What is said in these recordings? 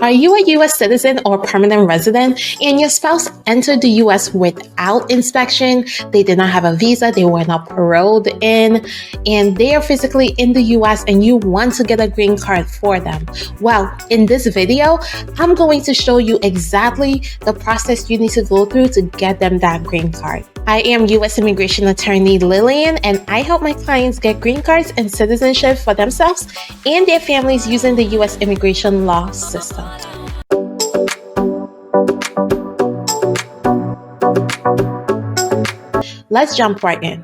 Are you a U.S. citizen or permanent resident and your spouse entered the U.S. without inspection? They did not have a visa, they were not paroled in, and they are physically in the U.S. and you want to get a green card for them? Well, in this video, I'm going to show you exactly the process you need to go through to get them that green card. I am U.S. immigration attorney Lillian, and I help my clients get green cards and citizenship for themselves and their families using the U.S. immigration law system. Let's jump right in.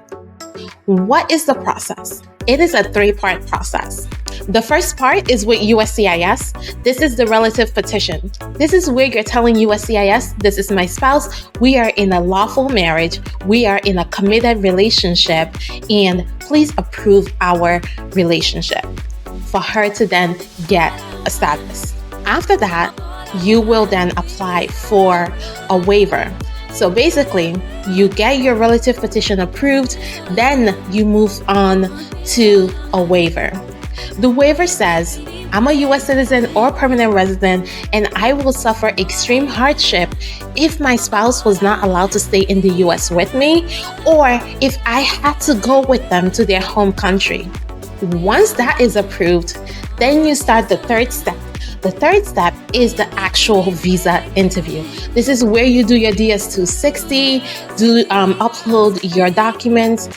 What is the process? It is a three-part process. The first part is with USCIS. This is the relative petition. This is where you're telling USCIS, this is my spouse, we are in a lawful marriage, we are in a committed relationship, and please approve our relationship, for her to then get a status. After that, you will then apply for a waiver. So basically, you get your relative petition approved, then you move on to a waiver. The waiver says, I'm a U.S. citizen or permanent resident, and I will suffer extreme hardship if my spouse was not allowed to stay in the U.S. with me, or if I had to go with them to their home country. Once that is approved, then you start the third step. The third step is the actual visa interview. This is where you do your DS-260, upload your documents,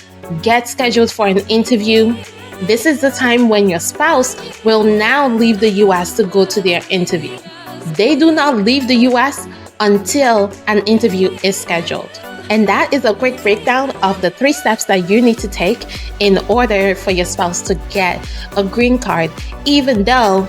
get scheduled for an interview. This is the time when your spouse will now leave the U.S. to go to their interview. They do not leave the U.S. until an interview is scheduled. And that is a quick breakdown of the 3 steps that you need to take in order for your spouse to get a green card, even though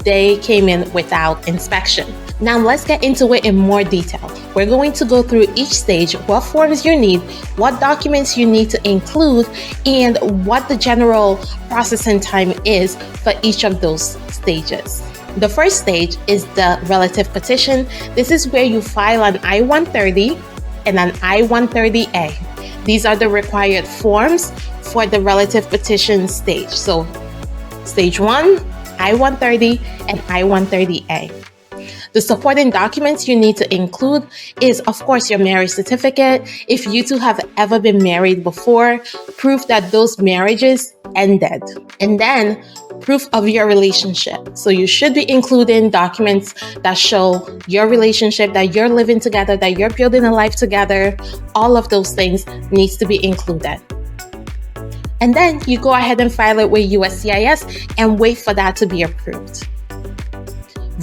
they came in without inspection. Now let's get into it in more detail. We're going to go through each stage, what forms you need, what documents you need to include, and what the general processing time is for each of those stages. The first stage is the relative petition. This is where you file an I-130 and an I-130A. These are the required forms for the relative petition stage. So stage 1, I-130 and I-130A. The supporting documents you need to include is, of course, your marriage certificate. If you two have ever been married before, proof that those marriages ended. And then proof of your relationship. So you should be including documents that show your relationship, that you're living together, that you're building a life together. All of those things needs to be included. And then you go ahead and file it with USCIS and wait for that to be approved.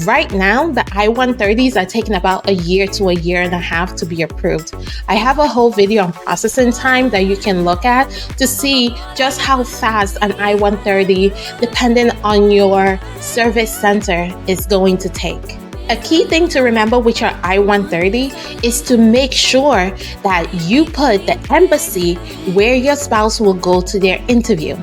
Right now, the I-130s are taking about a year to a year and a half to be approved. I have a whole video on processing time that you can look at to see just how fast an I-130, depending on your service center, is going to take. A key thing to remember with your I-130 is to make sure that you put the embassy where your spouse will go to their interview.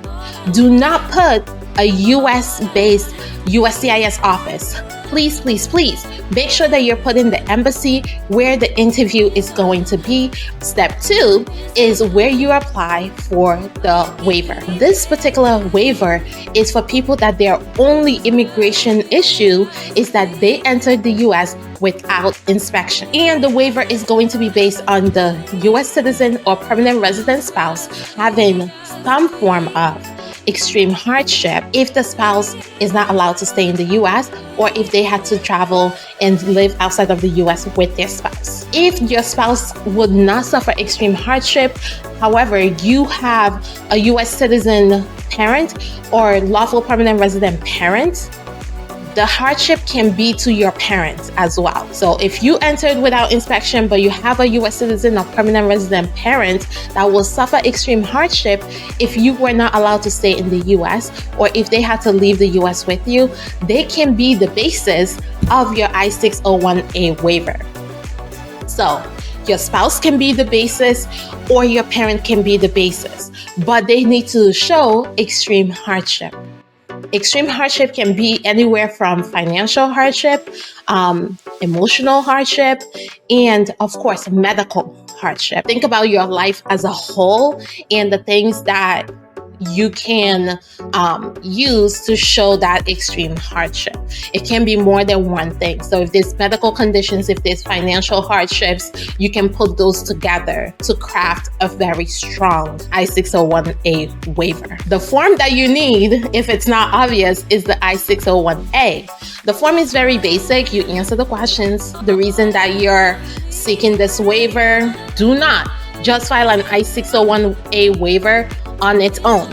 Do not put a US-based USCIS office. Please, please, please make sure that you're putting the embassy where the interview is going to be. Step 2 is where you apply for the waiver. This particular waiver is for people that their only immigration issue is that they entered the US without inspection. And the waiver is going to be based on the US citizen or permanent resident spouse having some form of extreme hardship if the spouse is not allowed to stay in the US, or if they had to travel and live outside of the US with their spouse. If your spouse would not suffer extreme hardship, however, you have a US citizen parent or lawful permanent resident parent, the hardship can be to your parents as well. So if you entered without inspection, but you have a US citizen or permanent resident parent that will suffer extreme hardship if you were not allowed to stay in the US, or if they had to leave the US with you, they can be the basis of your I-601A waiver. So your spouse can be the basis or your parent can be the basis, but they need to show extreme hardship. Extreme hardship can be anywhere from financial hardship, emotional hardship, and of course, medical hardship. Think about your life as a whole and the things that you can use to show that extreme hardship. It can be more than one thing. So if there's medical conditions, if there's financial hardships, you can put those together to craft a very strong I-601A waiver. The form that you need, if it's not obvious, is the I-601A. The form is very basic. You answer the questions, the reason that you're seeking this waiver. Do not just file an I-601A waiver on its own.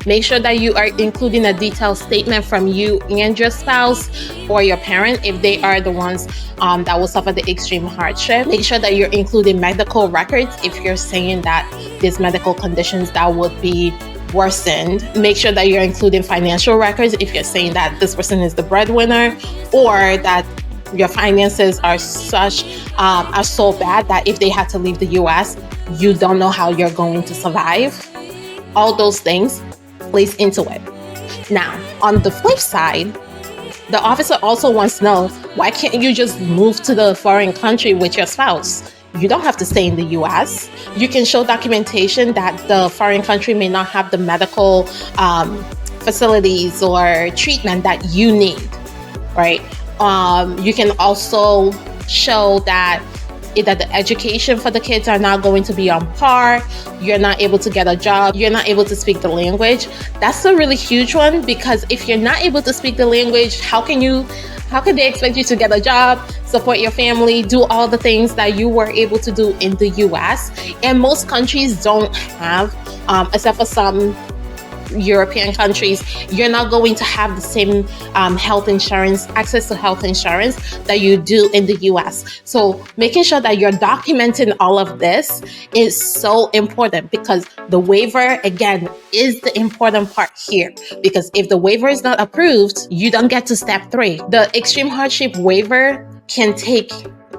Make sure that you are including a detailed statement from you and your spouse or your parent if they are the ones that will suffer the extreme hardship. Make sure that you're including medical records if you're saying that there's medical conditions that would be worsened. Make sure that you're including financial records if you're saying that this person is the breadwinner or that your finances are so bad that if they had to leave the US, you don't know how you're going to survive. All those things plays into it. Now, on the flip side, the officer also wants to know, why can't you just move to the foreign country with your spouse? You don't have to stay in the US. You can show documentation that the foreign country may not have the medical facilities or treatment that you need, right? You can also show that either the education for the kids are not going to be on par, you're not able to get a job, you're not able to speak the language. That's a really huge one, because if you're not able to speak the language, how can they expect you to get a job, support your family, do all the things that you were able to do in the US? And most countries don't have, except for some European countries, you're not going to have the same health insurance, access to health insurance that you do in the US. So making sure that you're documenting all of this is so important, because the waiver, again, is the important part here. Because if the waiver is not approved, you don't get to step 3. The extreme hardship waiver can take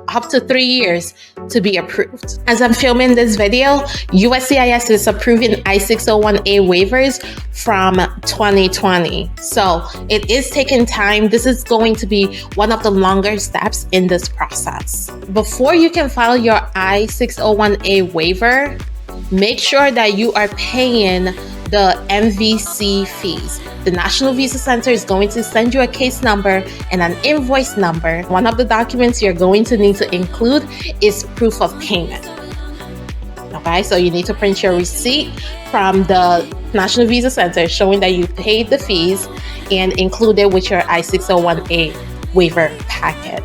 up to 3 years to be approved. As I'm filming this video, USCIS is approving I-601A waivers from 2020. So it is taking time. This is going to be one of the longer steps in this process. Before you can file your I-601A waiver, make sure that you are paying the MVC fees. The National Visa Center is going to send you a case number and an invoice number. One of the documents you're going to need to include is proof of payment. Okay, so you need to print your receipt from the National Visa Center showing that you paid the fees and include it with your I-601A waiver packet.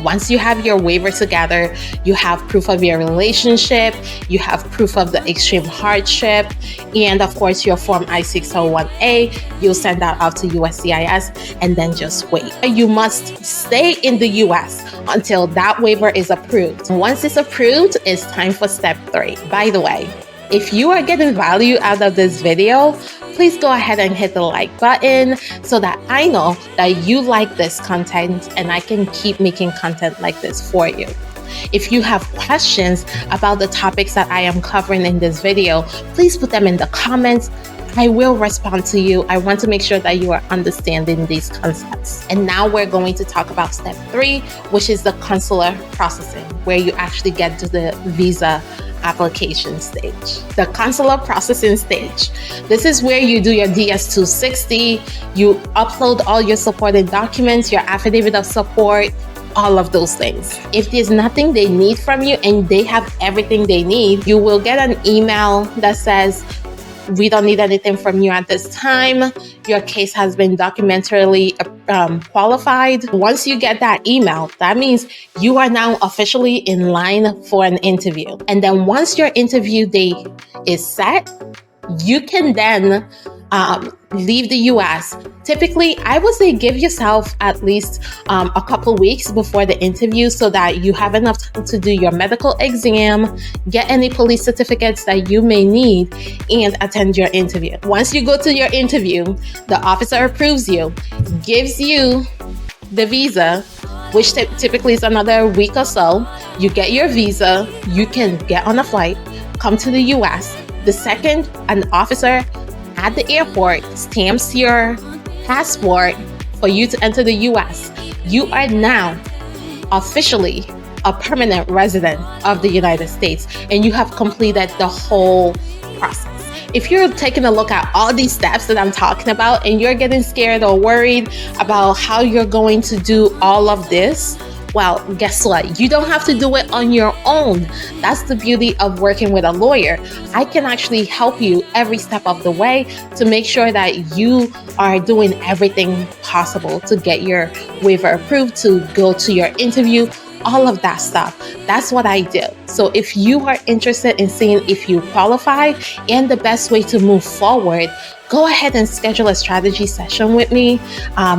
Once you have your waiver together, you have proof of your relationship, you have proof of the extreme hardship, and of course your form I-601A. You'll send that out to USCIS and then just wait. You must stay in the US until that waiver is approved. Once it's approved, it's time for step 3. By the way, if you are getting value out of this video, please go ahead and hit the like button so that I know that you like this content and I can keep making content like this for you. If you have questions about the topics that I am covering in this video, please put them in the comments. I will respond to you. I want to make sure that you are understanding these concepts. And now we're going to talk about step 3, which is the consular processing, where you actually get to the visa application stage. The consular processing stage. This is where you do your DS-260, you upload all your supporting documents, your affidavit of support, all of those things. If there's nothing they need from you and they have everything they need, you will get an email that says, we don't need anything from you at this time. Your case has been documentarily qualified. Once you get that email, that means you are now officially in line for an interview. And then once your interview date is set, you can then leave the US. Typically, I would say give yourself at least a couple weeks before the interview so that you have enough time to do your medical exam, get any police certificates that you may need, and attend your interview. Once you go to your interview, the officer approves you, gives you the visa, which typically is another week or so. You get your visa, you can get on a flight, come to the US. The second an officer at the airport stamps your passport for you to enter the US, you are now officially a permanent resident of the United States, and you have completed the whole process. if you're taking a look at all these steps that I'm talking about and you're getting scared or worried about how you're going to do all of this, well, guess what? You don't have to do it on your own. That's the beauty of working with a lawyer. I can actually help you every step of the way to make sure that you are doing everything possible to get your waiver approved, to go to your interview, all of that stuff. That's what I do. So if you are interested in seeing if you qualify and the best way to move forward, go ahead and schedule a strategy session with me.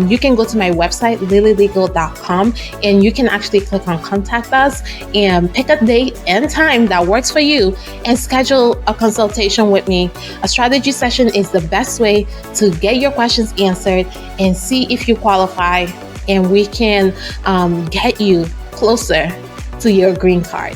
You can go to my website, lillylegal.com, and you can actually click on contact us and pick a date and time that works for you and schedule a consultation with me. A strategy session is the best way to get your questions answered and see if you qualify, and we can get you closer to your green card.